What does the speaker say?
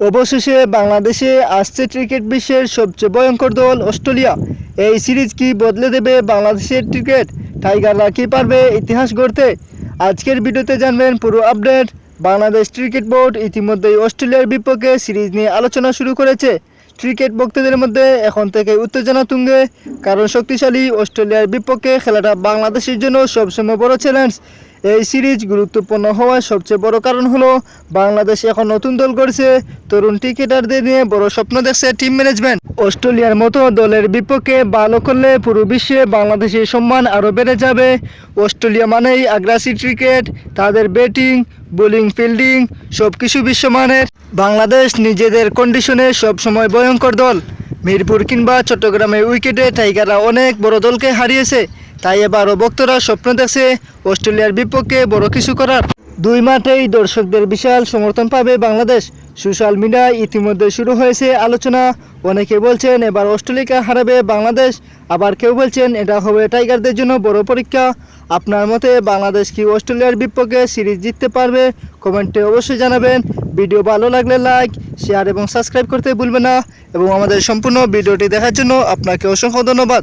অবশেষে বাংলাদেশে আসছে ক্রিকেট বিশ্বের সবচেয়ে ভয়ঙ্কর দল অস্ট্রেলিয়া। এই সিরিজ কি বদলে দেবে বাংলাদেশের ক্রিকেট? টাইগাররা কি পারবে ইতিহাস গড়তে? আজকের ভিডিওতে জানবেন পুরো আপডেট। বাংলাদেশ ক্রিকেট বোর্ড ইতিমধ্যেই অস্ট্রেলিয়ার বিপক্ষে সিরিজ নিয়ে আলোচনা শুরু করেছে। ক্রিকেট ভক্তদের মধ্যে এখন থেকে উত্তেজনা তুঙ্গে, কারণ শক্তিশালী অস্ট্রেলিয়ার বিপক্ষে খেলাটা বাংলাদেশের জন্য সবসময় বড় চ্যালেঞ্জ। এই সিরিজ গুরুত্বপূর্ণ হওয়ার সবচেয়ে বড় কারণ হলো বাংলাদেশ এখন নতুন দল গড়ছে। তরুণ ক্রিকেটারদের নিয়ে বড় স্বপ্ন দেখছে টিম ম্যানেজমেন্ট। অস্ট্রেলিয়ার মতো দলের বিপক্ষে ভালো করলে পুরো বিশ্বে বাংলাদেশের সম্মান আরও বেড়ে যাবে। অস্ট্রেলিয়া মানেই আগ্রাসী ক্রিকেট, তাদের ব্যাটিং, বোলিং, ফিল্ডিং সব কিছু বিশ্বমানের। বাংলাদেশ নিজেদের কন্ডিশনে সবসময় ভয়ঙ্কর দল। মিরপুর কিংবা চট্টগ্রামের উইকেটে টাইগাররা অনেক বড় দলকে হারিয়েছে, তাই এবারও ভক্তরা স্বপ্ন দেখছে অস্ট্রেলিয়ার বিপক্ষে বড় কিছু করার। দুই মাঠেই দর্শকদের বিশাল সমর্থন পাবে বাংলাদেশ। সোশ্যাল মিডিয়ায় ইতিমধ্যে শুরু হয়েছে আলোচনা। অনেকে বলছেন এবার অস্ট্রেলিয়াকে হারাবে বাংলাদেশ, আবার কেউ বলছেন এটা হবে টাইগারদের জন্য বড় পরীক্ষা। আপনার মতে বাংলাদেশ কি অস্ট্রেলিয়ার বিপক্ষে সিরিজ জিততে পারবে? কমেন্টে অবশ্যই জানাবেন। ভিডিও ভালো লাগলে লাইক, শেয়ার এবং সাবস্ক্রাইব করতে ভুলবেন না। এবং আমাদের সম্পূর্ণ ভিডিওটি দেখার জন্য আপনাকে অসংখ্য ধন্যবাদ।